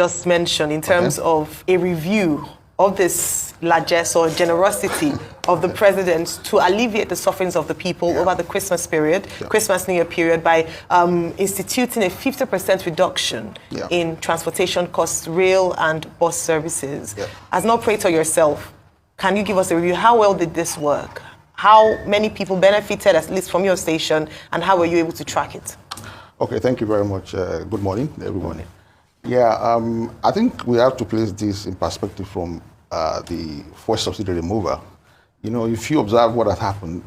just mentioned in terms of a review of this largesse or generosity of the president to alleviate the sufferings of the people over the Christmas period, Christmas New Year period, by instituting a 50% reduction in transportation costs, rail and bus services. As an operator yourself, can you give us a review? How well did this work? How many people benefited, at least from your station, and how were you able to track it? Okay, thank you very much. Good morning, everyone. Yeah, I think we have to place this in perspective from the fuel subsidy removal. You know, if you observe what has happened,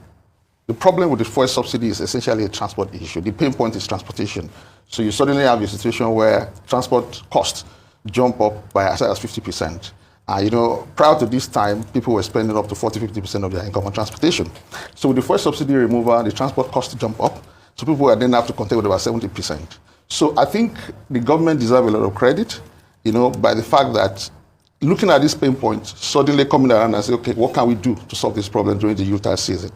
the problem with the fuel subsidy is essentially a transport issue. The pain point is transportation. So you suddenly have a situation where transport costs jump up by as high as 50%. You know, prior to this time, people were spending up to 40–50% of their income on transportation. So with the fuel subsidy removal, the transport costs jump up. So people will then have to contend with about 70%. So I think the government deserves a lot of credit, you know, by the fact that looking at this pain point, suddenly coming around and say, okay, what can we do to solve this problem during the Yuletide season?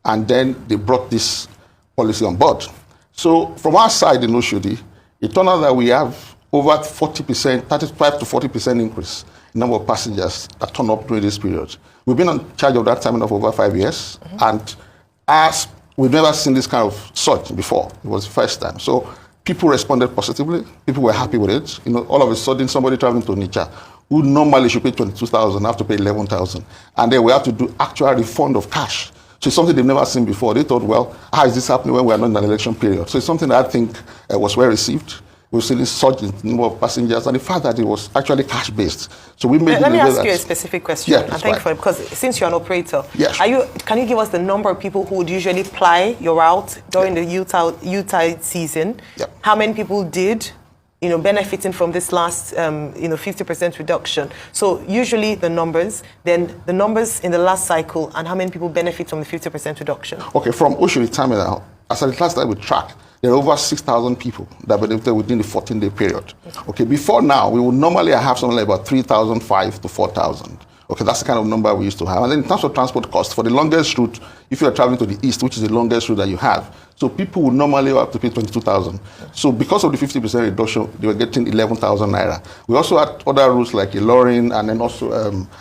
And then they brought this policy on board. So from our side in Oshodi, it turned out that we have over 40%, 35 to 40% increase in number of passengers that turn up during this period. We've been on charge of that terminal for over 5 years, and as we've never seen this kind of surge before. It was the first time. So people responded positively. People were happy with it. You know, all of a sudden, somebody traveling to Onitsha, who normally should pay 22,000, have to pay 11,000. And then we have to do actual refund of cash. So it's something they've never seen before. They thought, well, how is this happening when we are not in an election period? So it's something that I think was well received. We've seen this surge in the number of passengers, and the fact that it was actually cash-based. So we made. Let me ask you a specific question. Yeah, I think because since you're an operator, yes. Can you give us the number of people who would usually ply your route during the Yuletide season? Yep. How many people did, you know, benefiting from this last, 50% reduction? So usually the numbers, then the numbers in the last cycle, and how many people benefit from the 50% reduction? Okay, from Oshodi Terminal, as at the last time we tracked, there are over 6,000 people that benefited within the 14-day period. Okay, before now, we would normally have something like about 3,500 to 4,000. Okay, that's the kind of number we used to have. And then in terms of transport costs, for the longest route, if you are traveling to the east, which is the longest route that you have, so people would normally have to pay 22,000. So because of the 50% reduction, they were getting 11,000 naira. We also had other routes like Ilorin and then also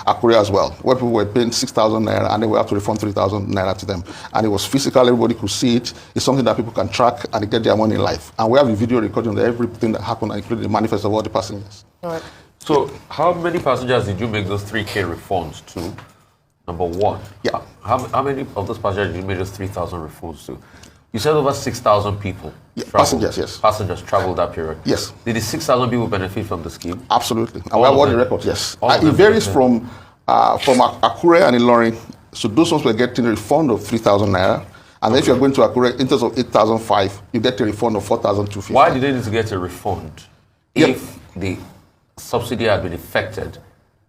Akure as well, where people were paying 6,000 naira and then we have to refund 3,000 naira to them. And it was physical, everybody could see it. It's something that people can track and they get their money in life. And we have the video recording of everything that happened, including the manifest of all the passengers. All right. So how many passengers did you make those 3K refunds to? Number one. Yeah. How many of those passengers did you make those 3,000 refunds to? You said over 6,000 people. Yeah, passengers, yes. Passengers traveled that period. Yes. Did the 6,000 people benefit from the scheme? Absolutely. And we have all the records, yes. It varies from Akure and Ilorin. So those ones were getting a refund of 3,000 naira. And then if you're going to Akure, in terms of 8,500, you get a refund of 4,250. Why did they need to get a refund if the subsidy had been effected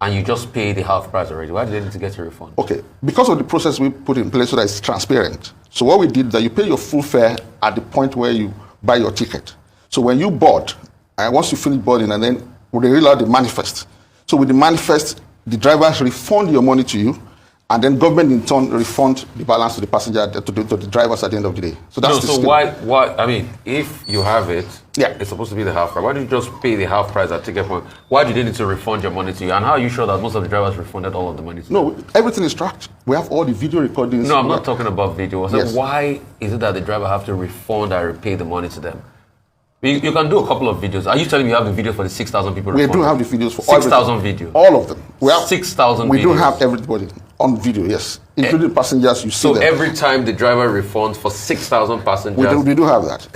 and you just pay the half price already? Why did they need to get a refund? Okay, because of the process we put in place so that it's transparent. So what we did is that you pay your full fare at the point where you buy your ticket. So when you board, and once you finish boarding, and then they reel out the manifest. So with the manifest, the drivers refund your money to you, and then government in turn refund the balance to the passenger, to the drivers at the end of the day. So that's so why? I mean, if you have it, it's supposed to be the half price. Why did you just pay the half price at ticket point? Why did they need to refund your money to you? And how are you sure that most of the drivers refunded all of the money to you? No, everything is tracked. We have all the video recordings. No, I'm not talking about video. I said, why is it that the driver have to refund and repay the money to them? You can do a couple of videos. Are you telling me you have the video for the 6,000 people? We do have the videos for 6,000 videos. All of them. We have 6,000 videos. We do have everybody on video, yes. Including passengers, you see them. So every time the driver refunds for 6,000 passengers? We do have that.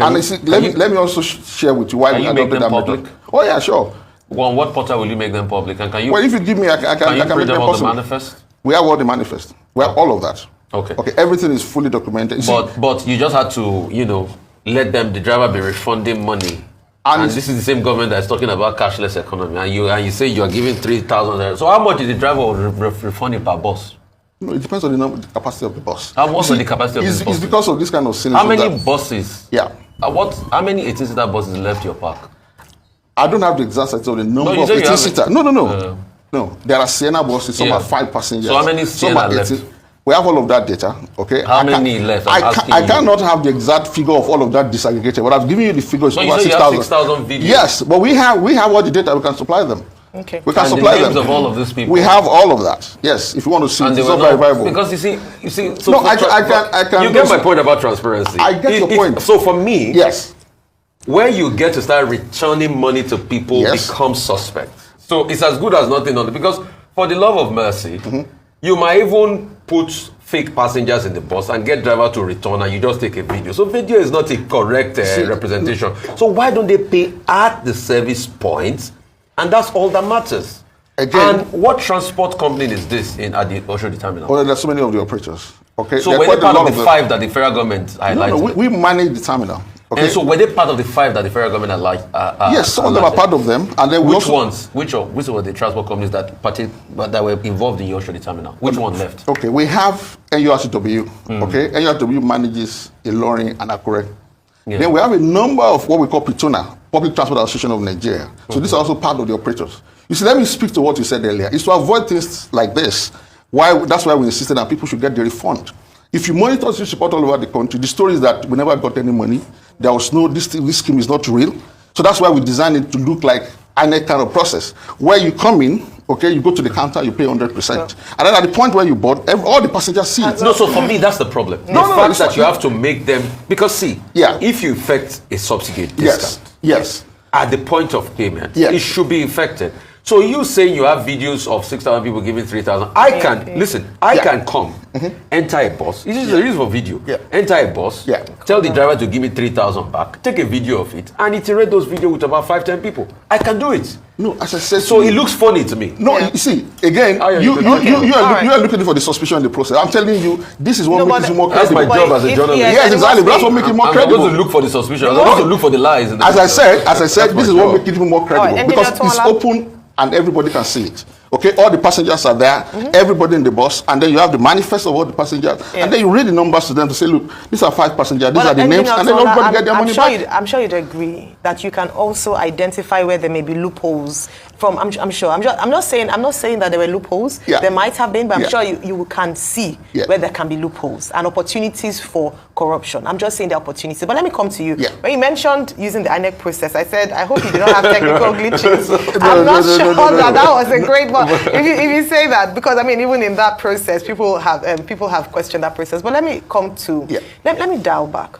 Let me also share with you why we adopted that public? Oh yeah, sure. Well, on what portal will you make them public? And can you? Well, if you give me, I can you print make them them all the possible. manifest? We have all the manifest. We have all of that. Okay. Okay, everything is fully documented. But you just had to, let the driver be refunding money. And this is the same government that's talking about cashless economy, and you say you're giving 3,000. So how much is the driver refunding per bus? No, it depends on the capacity of the bus. How much is the capacity of the bus? It's because of this kind of scenario. How many buses? Yeah. How many 18-seater buses left your park? I don't have the exact of the number of 18-seater. No. No, there are Sienna buses. Some are 5 passengers. So how many Sienna left? We have all of that data, okay? How many left? I cannot have the exact figure of all of that disaggregated, but I've given you the figures. So over you 6,000 videos? Yes, but we have all the data. We can supply them. Okay. We can and supply the names them. of all of these people. We have all of that. Yes, if you want to see, And it's they were not not, verifiable. because you see. So No, I can. You get my point about transparency. I get your point. So for me, Yes. where you get to start returning money to people Yes. becomes suspect. So it's as good as nothing on it, because for the love of mercy, you might even put fake passengers in the bus and get driver to return, and you just take a video. So video is not a correct representation. So why don't they pay at the service point, and that's all that matters? Again, and what transport company is this at the Oshodi terminal? Well, there's so many of the operators. Okay. So were they part of the 5 that the federal government highlighted? No, we manage the terminal. Okay. And so were they part of the 5 that the federal government highlighted? Yes, some of them are part of them, and then which ones? Which were the transport companies that were involved in your Oshodi terminal? Which one left? Okay, we have NURTW. Okay, NURTW manages Ilorin and Akure. Yeah. Then we have a number of what we call PTUNA, Public Transport Association of Nigeria. So these are also part of the operators. You see, let me speak to what you said earlier. It's to avoid things like this. That's why we insisted that people should get the refund. If you monitor this report all over the country, the story is that we never got any money. There was no, this scheme is not real. So that's why we designed it to look like INEC kind of process, where you come in, okay, you go to the counter, you pay 100%. And then at the point where you board, all the passengers see it. No, so for me, that's the problem. The fact that you have to make them, because see, if you effect a subsidy discount, yes, at the point of payment, it should be effected. So you saying you have videos of 6,000 people giving 3,000. I can come, enter a bus. This is the reason for video. Enter a bus, tell the driver to give me 3,000 back, take a video of it, and iterate those videos with about 5-10 people. I can do it. No, as I said, so it looks funny to me. No, you see, again, you are looking for the suspicion in the process. I'm telling you, this is what makes it more credible. That's my job as a journalist. Yes, exactly. That's what makes it more credible. I'm going to look for the suspicion. I'm going to look for the lies. As I said, this is what makes it more credible, because it's open and everybody can see it. Okay, all the passengers are there, everybody in the bus, and then you have the manifest of all the passengers, and then you read the numbers to them to say, look, these are 5 passengers, these are the names, and then everybody get their money back. I'm sure you'd agree that you can also identify where there may be loopholes. I'm not saying that there were loopholes. There might have been, but I'm sure you can see where there can be loopholes and opportunities for corruption. I'm just saying the opportunities. But let me come to you. When you mentioned using the INEC process, I said, I hope you did not have technical glitches. I'm not sure that was a great one. If you say that, because I mean, even in that process, people have questioned that process. But let me come to let me dial back.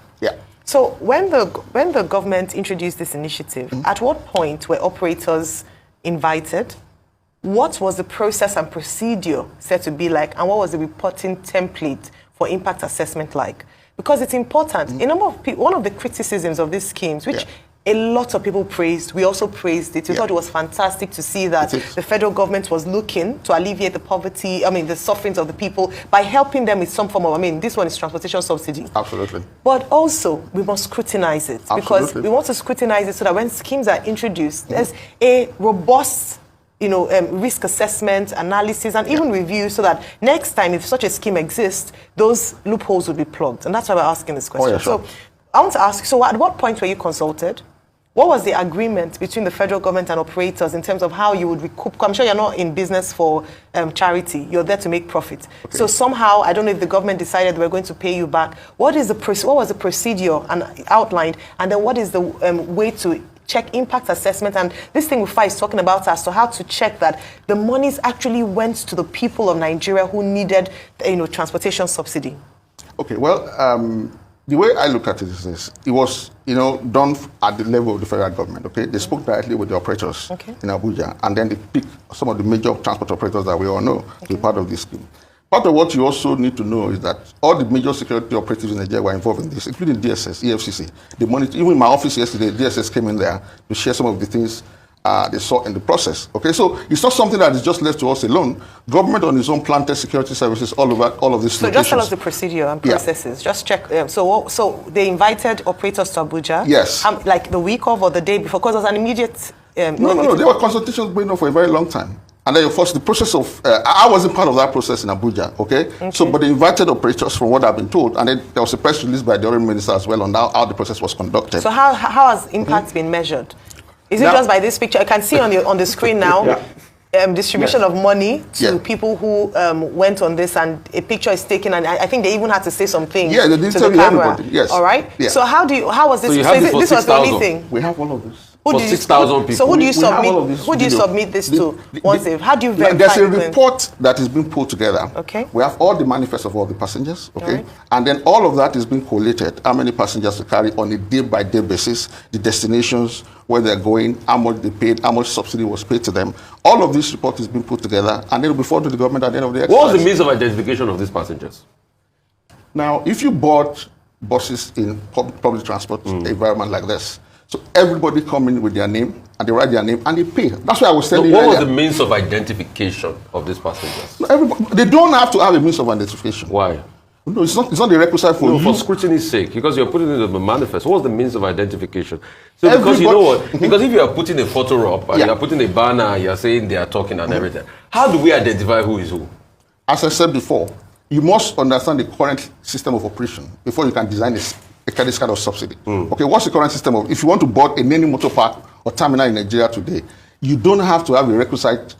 So when the government introduced this initiative, at what point were operators invited? What was the process and procedure said to be like, and what was the reporting template for impact assessment like? Because it's important. A number of people, one of the criticisms of these schemes, which a lot of people praised, we also praised it. We thought it was fantastic to see that the federal government was looking to alleviate the poverty, the sufferings of the people by helping them with some form of, this one is transportation subsidy. Absolutely. But also, we must scrutinize it. Because we want to scrutinize it so that when schemes are introduced, there's a robust risk assessment, analysis, and even review, so that next time, if such a scheme exists, those loopholes will be plugged. And that's why we're asking this question. So I want to ask, so at what point were you consulted? What was the agreement between the federal government and operators in terms of how you would recoup? I'm sure you're not in business for charity. You're there to make profit. So somehow, I don't know if the government decided we're going to pay you back. What was the procedure and outlined? And then what is the way to check impact assessment? And this thing with FI is talking about as to how to check that the monies actually went to the people of Nigeria who needed, transportation subsidy. Okay, well, the way I look at it is this. It was, done at the level of the federal government, okay? They spoke directly with the operators in Abuja, and then they picked some of the major transport operators that we all know to be part of this scheme. Part of what you also need to know is that all the major security operatives in Nigeria were involved in this, including DSS, EFCC. They monitor, even in my office yesterday, DSS came in there to share some of the things they saw in the process. Okay, so it's not something that is just left to us alone. Government on its own planted security services all over all of these locations. So just tell us the procedure and processes. Just check. So they invited operators to Abuja. Yes. Like the week of or the day before, because it was an immediate. No. There were consultations going on for a very long time. And then, of course, the process of, I wasn't part of that process in Abuja, okay? So, but they invited operators from what I've been told, and then there was a press release by the Oil Minister as well on how the process was conducted. So how has impact been measured? Is it just by this picture? I can see on the screen now. distribution of money to Yeah. people who went on this, and a picture is taken, and I think they even had to say some things Yeah, they did to tell the you camera. everybody, yes. All right. Yeah. So how was this? So you have this for this was the only 6,000. thing. We have all of this. Who For do you- 6,000 people. So who do you We have all of submit? this Who do you video. submit this to? Once how do you There's verify? a it? report that is being pulled together. Okay. We have all the manifests of all the passengers. Okay. Alright. And then all of that is being collated. How many passengers to carry on a day-by-day basis, the destinations, where they're going, how much they paid, how much subsidy was paid to them. All of this report is being put together, and it will be forwarded to the government at the end of the exercise. What was the means of identification of these passengers? Now, if you bought buses in public transport environment like this, so everybody come in with their name, and they write their name, and they pay. That's why I was So telling you what was earlier. the means of identification of these passengers? They don't have to have a means of identification. Why? No, it's not the requisite for No, you. for scrutiny's sake, because you're putting it in the manifest. What was the means of identification? So because you know Everybody- what? Because if you are putting a photo up and Yeah. you're putting a banner, you're saying they are talking and everything. How do we identify who is who? As I said before, you must understand the current system of operation before you can design this kind of subsidy. Okay, what's the current system of? If you want to board in any motor park or terminal in Nigeria today, you don't have to have a requisite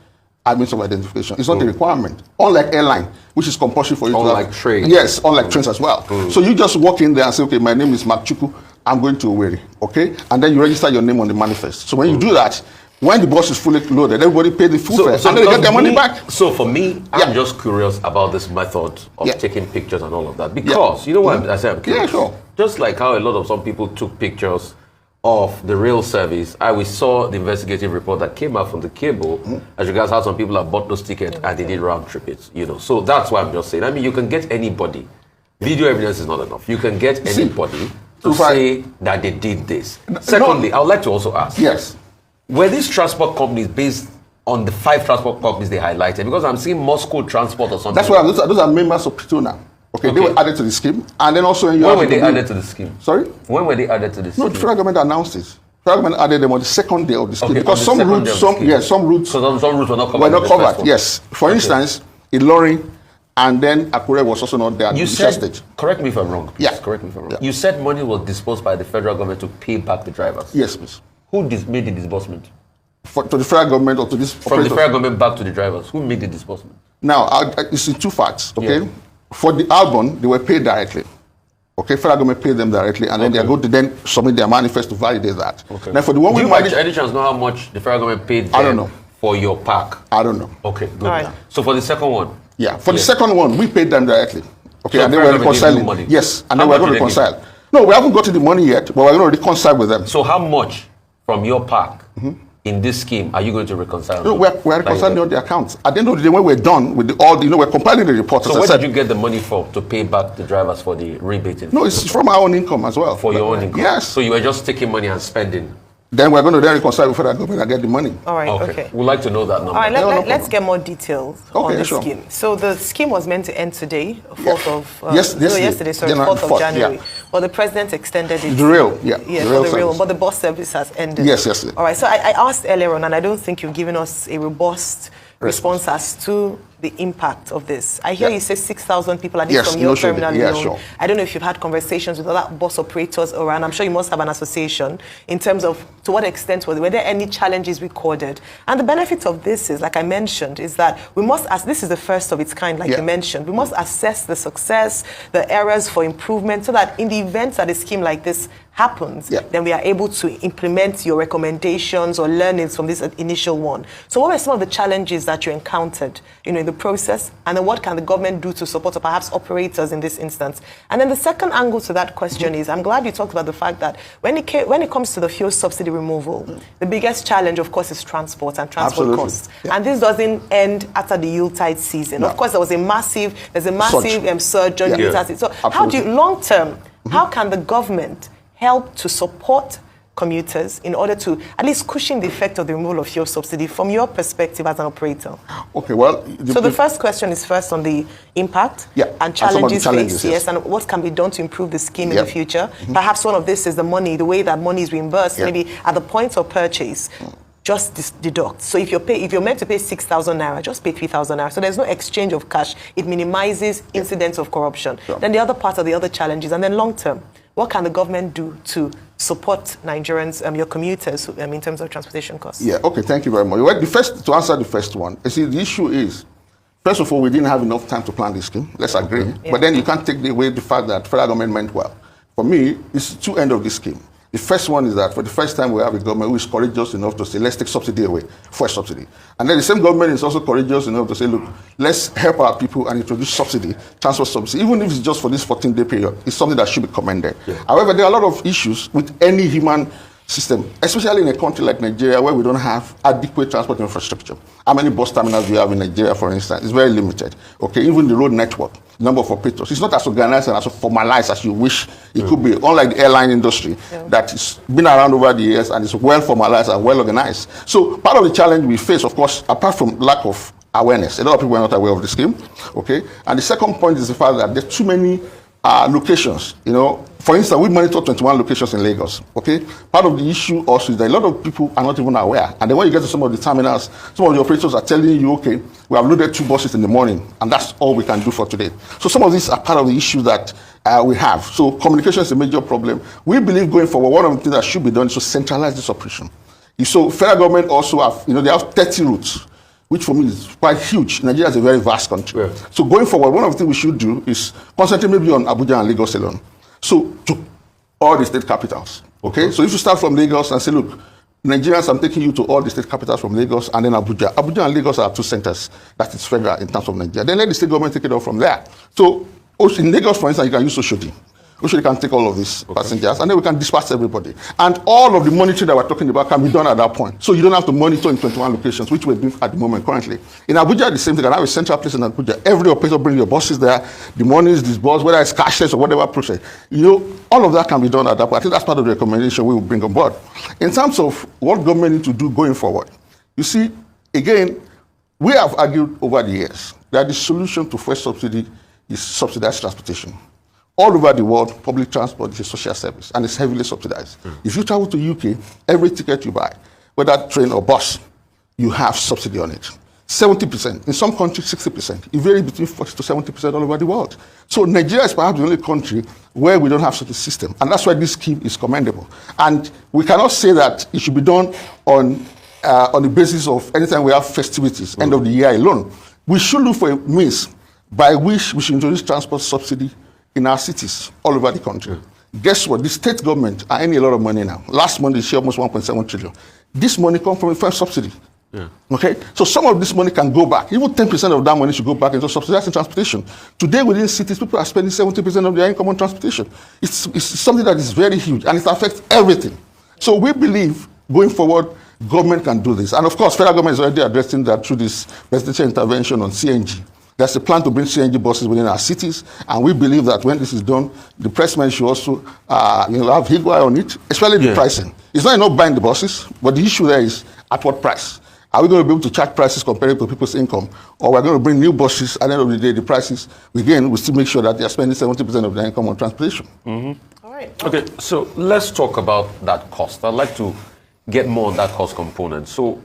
means of identification. It's not a requirement. Unlike airline, which is compulsory for you to Unlike have. train. Yes, unlike trains as well. So you just walk in there and say, okay, my name is Mark Chuku, I'm going to Owerri, okay? And then you register your name on the manifest. So when you do that, when the bus is fully loaded, everybody pay the full fare, and then they get their money back. So for me, I'm Yeah. just curious about this method of Yeah. taking pictures and all of that. Because, you know what I said? I'm curious. Yeah, sure. Just like how a lot of some people took pictures of the rail service, we saw the investigative report that came out from the cable, as regards how some people have bought those tickets and they did round trip it, you know. So that's why I'm just saying. I mean, you can get anybody. Video evidence is not enough. You can get anybody to say that they did this. Secondly, I would like to also ask. Yes. Were these transport companies based on the 5 transport companies they highlighted? Because I'm seeing Moscow Transport or something. That's what those are members of Pitona. Okay, they were added to the scheme, and then also When were they added to the scheme? Sorry? When were they added to the scheme? No, the federal government announced it. Federal government added them on the second day of the scheme Okay, because on some the second routes, day of the scheme. some routes So some routes were not covered. were in not the first covered. one. Yes, for instance, Ilorin, and then Akure was also not there. At You the said, stage. correct me if I'm wrong, please. Yeah. Correct me if I'm wrong. Yeah. You said money was disbursed by the federal government to pay back the drivers. Yes, please. Who made the disbursement? To the federal government or to this From the operator. federal government back to the drivers. Who made the disbursement? Now, it's in two parts. Okay, Yeah. for the album, they were paid directly. Okay, federal government paid them directly, and then they are going to then submit their manifest to validate that. Okay. Now, for the one Do we you by managed, any chance know how much the federal government paid I don't them know. for your pack? I don't know. Okay, good. All right. So for the second one, Yeah, for the second one, we paid them directly. Okay, So and they federal were government gave you reconciling. money? Yes, and How then we're much going to did they give reconcile. No, we haven't gotten the money yet, but we're going to reconcile with them. so how much from your pack in this scheme are you going to reconcile? No, we're reconciling all the accounts. At the end of the day, when we're done with we're compiling the report. So as I where said. did you get the money for to pay back the drivers for the rebating? No, it's from our own income as well. For your own income? Yes. So you were just taking money and spending? Then we're going to then reconcile with federal government and get the money. All right. Okay. We'd like to know that number. All right, No let's problem. get more details on Okay, the sure. scheme. So the scheme was meant to end today, 4th of... Yesterday, sorry, January 4th of 4th, January. yeah. But the president extended it. The rail, yeah. Yeah, the rail for the rail, service. but the bus service has ended. Yes, yesterday. All right, so I asked earlier on, and I don't think you've given us a robust response as to the impact of this. I hear Yeah. you say 6,000 people, at least Yes, from your no, sure. terminal Yeah, alone. sure. I don't know if you've had conversations with other bus operators around. I'm sure you must have an association in terms of to what extent were there any challenges recorded. And the benefit of this is, like I mentioned, is that we must, as this is the first of its kind, like Yeah. you mentioned, we must assess the success, the errors for improvement, so that in the event that a scheme like this happens, Yeah. then we are able to implement your recommendations or learnings from this initial one. So what were some of the challenges that you encountered, in the process, and then what can the government do to support or perhaps operators in this instance? And then the second angle to that question is, I'm glad you talked about the fact that when it comes to the fuel subsidy removal, the biggest challenge, of course, is transport and transport Absolutely. costs. Yeah. And this doesn't end after the Yuletide season. No. Of course, there's a massive surge during Yeah. the Yuletide season. So how do you, long term, how can the government help to support commuters in order to at least cushion the effect of the removal of fuel subsidy from your perspective as an operator? Okay, well... So the first question is first on the impact Yeah, and and some of the challenges challenges, faced, yes. yes, and what can be done to improve the scheme in Yeah. the future. Perhaps one of this is the money, the way that money is reimbursed, Yeah. maybe at the point of purchase. Just deduct. So if you're meant to pay 6,000 naira, just pay 3,000 naira. So there's no exchange of cash. It minimizes incidents of corruption. Sure. Then the other part are the other challenges, and then long term. what can the government do to support Nigerians, your commuters, in terms of transportation costs? Yeah, okay, thank you very much. Well, to answer the first one, you see, the issue is, first of all, we didn't have enough time to plan this scheme. Let's agree. Yeah. But then you can't take away the fact that federal government meant well. For me, it's two ends of this scheme. The first one is that for the first time we have a government who is courageous enough to say, let's take subsidy away, fuel subsidy. And then the same government is also courageous enough to say, look, let's help our people and introduce subsidy, transport subsidy, even if it's just for this 14-day period. It's something that should be commended. Yeah. However, there are a lot of issues with any human system, especially in a country like Nigeria where we don't have adequate transport infrastructure. How many bus terminals do you have in Nigeria, for instance? It's very limited. Okay, even the road network, number of operators, it's not as organized and as formalized as you wish it could be, unlike the airline industry that has been around over the years and is well formalized and well organized. So part of the challenge we face, of course, apart from lack of awareness, a lot of people are not aware of the scheme, okay? And the second point is the fact that there's too many locations, you know. For instance, we monitor 21 locations in Lagos, okay? Part of the issue also is that a lot of people are not even aware. And then when you get to some of the terminals, some of the operators are telling you, okay, we have loaded 2 buses in the morning, and that's all we can do for today. So some of these are part of the issue that we have. So communication is a major problem. We believe going forward, one of the things that should be done is to centralize this operation. So federal government also have, you know, they have 30 routes, which for me is quite huge. Nigeria is a very vast country. Yeah. So going forward, one of the things we should do is concentrate maybe on Abuja and Lagos alone. So to all the state capitals, okay? So if you start from Lagos and say, look, Nigerians, I'm taking you to all the state capitals from Lagos and then Abuja. Abuja and Lagos are 2 centers that is federal in terms of Nigeria. Then let the state government take it off from there. So in Lagos, for instance, you can use Oshodi. Oshodi can take all of these passengers, and then we can dispatch everybody. And all of the monitoring that we're talking about can be done at that point. So you don't have to monitor in 21 locations, which we're doing at the moment currently. In Abuja, the same thing. I have a central place in Abuja. Every operator brings your buses there. The money is disbursed, whether it's cashless or whatever process. You know, all of that can be done at that point. I think that's part of the recommendation we will bring on board. In terms of what government needs to do going forward, you see, again, we have argued over the years that the solution to fuel subsidy is subsidized transportation. All over the world, public transport is a social service and it's heavily subsidized. If you travel to UK, every ticket you buy, whether train or bus, you have subsidy on it. 70%. In some countries, 60%. It varies between 40 to 70% all over the world. So Nigeria is perhaps the only country where we don't have such a system. And that's why this scheme is commendable. And we cannot say that it should be done on the basis of anytime we have festivities, end of the year alone. We should look for a means by which we should introduce transport subsidy in our cities all over the country. Guess what? The state government are earning a lot of money now. Last month, they shared almost 1.7 trillion. This money comes from a first subsidy. Okay? So some of this money can go back. Even 10% of that money should go back into subsidizing transportation. Today, within cities, people are spending 70% of their income on transportation. It's something that is very huge, and it affects everything. So we believe, going forward, government can do this. And of course, federal government is already addressing that through this presidential intervention on CNG. There's a plan to bring CNG buses within our cities, and we believe that when this is done, the pressmen should also have eagle eye on it, especially the pricing. It's not enough buying the buses, but the issue there is at what price? Are we going to be able to charge prices compared to people's income, or we're going to bring new buses, at the end of the day, the prices, again, we still make sure that they're spending 70% of their income on transportation. All right. Okay, so let's talk about that cost. I'd like to get more on that cost component. So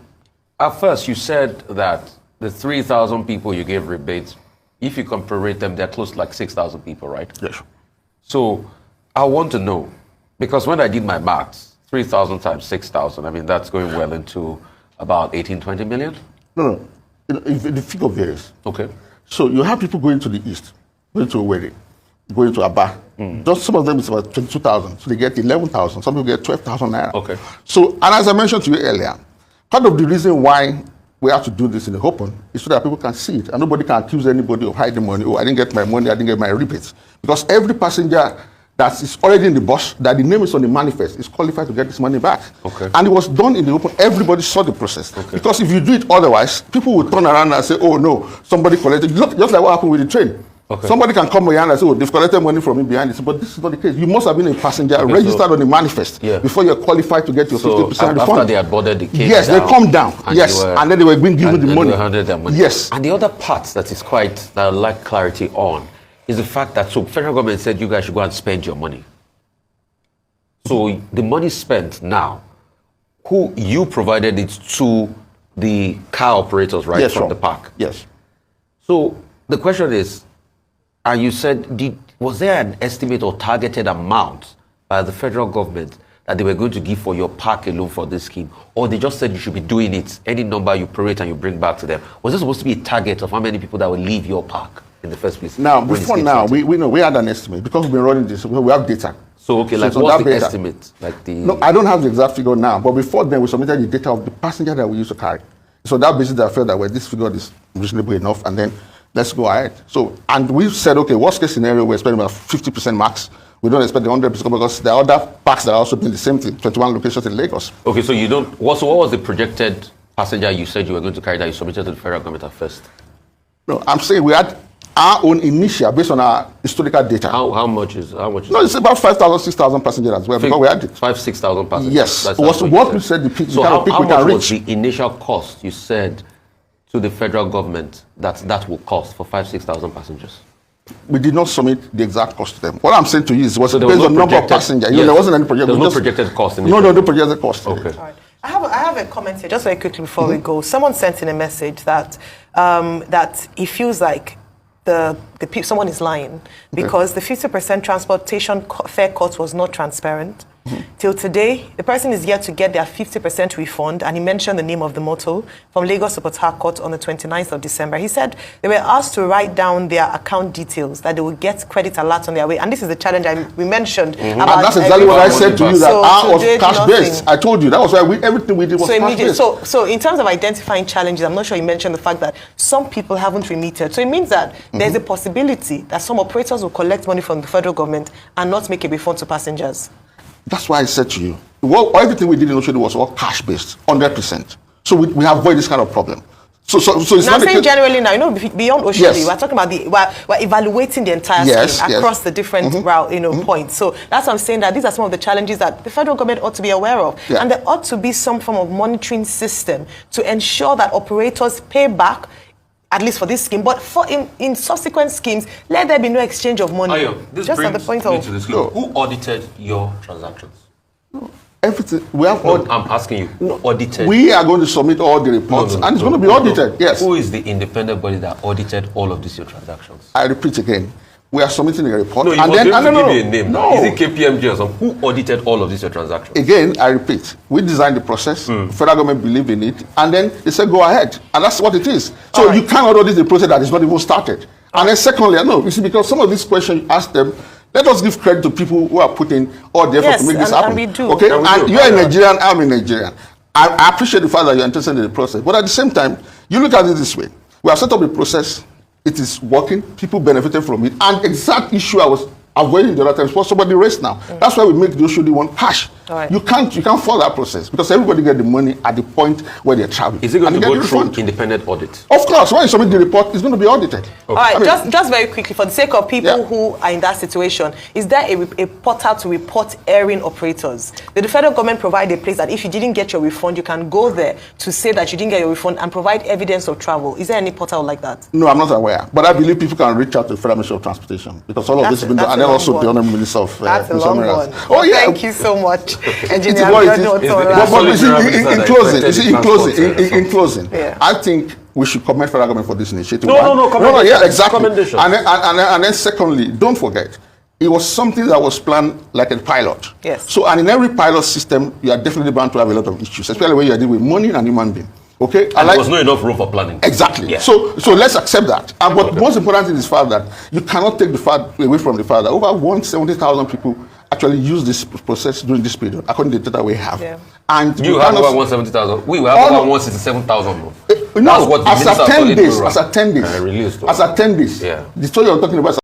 at first, you said that the 3,000 people you gave rebates, if you comparate them, they're close to like 6,000 people, right? Yes. So I want to know, because when I did my maths, 3,000 times 6,000, I mean, that's going well into about 18, 20 million? No. The figure varies. Okay. So you have people going to the east, going to Owerri, going to Aba. Just some of them is about 22,000. So they get 11,000. Some people get 12,000 naira. Okay. So, and as I mentioned to you earlier, part of the reason why we have to do this in the open is so that people can see it and nobody can accuse anybody of hiding money. Oh, I didn't get my money, I didn't get my rebates. Because every passenger that is already in the bus, that the name is on the manifest, is qualified to get this money back. Okay. And it was done in the open. Everybody saw the process. Okay. Because if you do it otherwise, people will turn around and say, oh no, somebody collected. Just like what happened with the train. Okay. Somebody can come behind and say, oh, they've collected money from me behind it. But this is not the case. You must have been a passenger registered on the manifest before you're qualified to get your 50% refund. After they had boarded the case. Yes, they come down. And then they were being given the money. Money. Yes. And the other part that is that I would like clarity on is the fact that federal government said you guys should go and spend your money. So the money spent now, who you provided it to the car operators, right, from the park? Yes. So the question is, and you said, Was there an estimate or targeted amount by the federal government that they were going to give for your park alone for this scheme? Or they just said you should be doing it, any number you prorate and you bring back to them? Was there supposed to be a target of how many people that will leave your park in the first place? Now, before now, we know we had an estimate because we've been running this, we have data. So, okay, like what's the estimate? Like the... No, I don't have the exact figure now, but before then we submitted the data of the passenger that we used to carry. So that basically I felt that, well, this figure is reasonable enough, and then let's go ahead. So, and we said, okay, worst case scenario, we're expecting about 50% max. We don't expect the 100% because there are other parks that are also doing the same thing, 21 locations in Lagos. Okay, so you don't, what was the projected passenger you said you were going to carry that you submitted to the federal government at first? No, I'm saying we had our own initial based on our historical data. How much is No, it's about 5,000, 6,000 passengers as well, because we had it. 6,000 passengers? Yes. That's what we said, the peak, so the kind of peak how we much can was reach. the initial cost you said to the federal government that will cost for 6,000 passengers? We did not submit the exact cost to them. What I'm saying to you is based was on number of passengers. Yes. There wasn't any projected. There was no projected cost. No projected cost. Okay. All right. I have a comment here, just very quickly before we go. Someone sent in a message that that he feels like someone is lying because the 50% transportation fare cut was not transparent. Till today, the person is yet to get their 50% refund, and he mentioned the name of the motor from Lagos to Port Harcourt on the 29th of December. He said they were asked to write down their account details, that they will get credit alert on their way. And this is the challenge we mentioned. And that's exactly what I said to you, that I was cash-based. I told you, that was why everything we did was cash-based. So in terms of identifying challenges, I'm not sure you mentioned the fact that some people haven't remitted. So it means that there's a possibility that some operators will collect money from the federal government and not make a refund to passengers. That's why I said to you, everything we did in Oshodi was all cash-based, 100%. So we avoid this kind of problem. So it's now, I'm saying generally now, beyond Oshodi, yes. we're talking about we're evaluating the entire scheme across the different route, points. So that's what I'm saying, that these are some of the challenges that the federal government ought to be aware of. Yeah. And there ought to be some form of monitoring system to ensure that operators pay back, at least for this scheme, but in subsequent schemes, let there be no exchange of money. This just brings at the point me of to this. Who audited your transactions? Everything we have. I'm asking you. Who audited? We are going to submit all the reports, and it's going to be audited. Yes. Who is the independent body that audited all of these your transactions? I repeat again. We are submitting a report. No, you must give me a name. No. Is it KPMG or something? Who audited all of these your transactions? Again, I repeat. We designed the process. The federal government believed in it, and then they said go ahead, and that's what it is. So you cannot audit the process that is not even started. And then secondly, you see, because some of these questions you ask them, let us give credit to people who are putting all the effort to make this happen. And we do. Okay, and you are a Nigerian, I'm a Nigerian. I appreciate the fact that you're interested in the process, but at the same time, you look at it this way: we have set up a process. It is working. People benefited from it. And exact issue I was avoiding the other times was somebody raised now. That's why we make the Oshodi one cash. You can't follow that process because everybody get the money at the point where they're traveling. Is it going to go through independent audit? Of course. When you submit the report, it's going to be audited. Okay. All right. Just very quickly, for the sake of people who are in that situation, is there a portal to report erring operators? Did the federal government provide a place that if you didn't get your refund, you can go there to say that you didn't get your refund and provide evidence of travel? Is there any portal like that? No, I'm not aware. But I believe people can reach out to the Federal Ministry of Transportation because all of this has been done, and then also the Honorable Minister of That's a long one. Oh, yeah. Thank you so much, Engineer. In closing, I think we should commend federal government for this initiative. Exactly. And then secondly, don't forget, it was something that was planned like a pilot. Yes. So, and in every pilot system, you are definitely bound to have a lot of issues, especially when you are dealing with money and human being. Okay, and there was not enough room for planning. Exactly. Yeah. So let's accept that. And what most important is the fact that you cannot take the fact away from the fact that over 170,000 people actually use this process during this period, according to the data we have. Yeah. And you have over 170,000. We have over 167,000. No, as at 10 days. As at 10 days. Released. As at 10 days. Yeah. The story I'm talking about.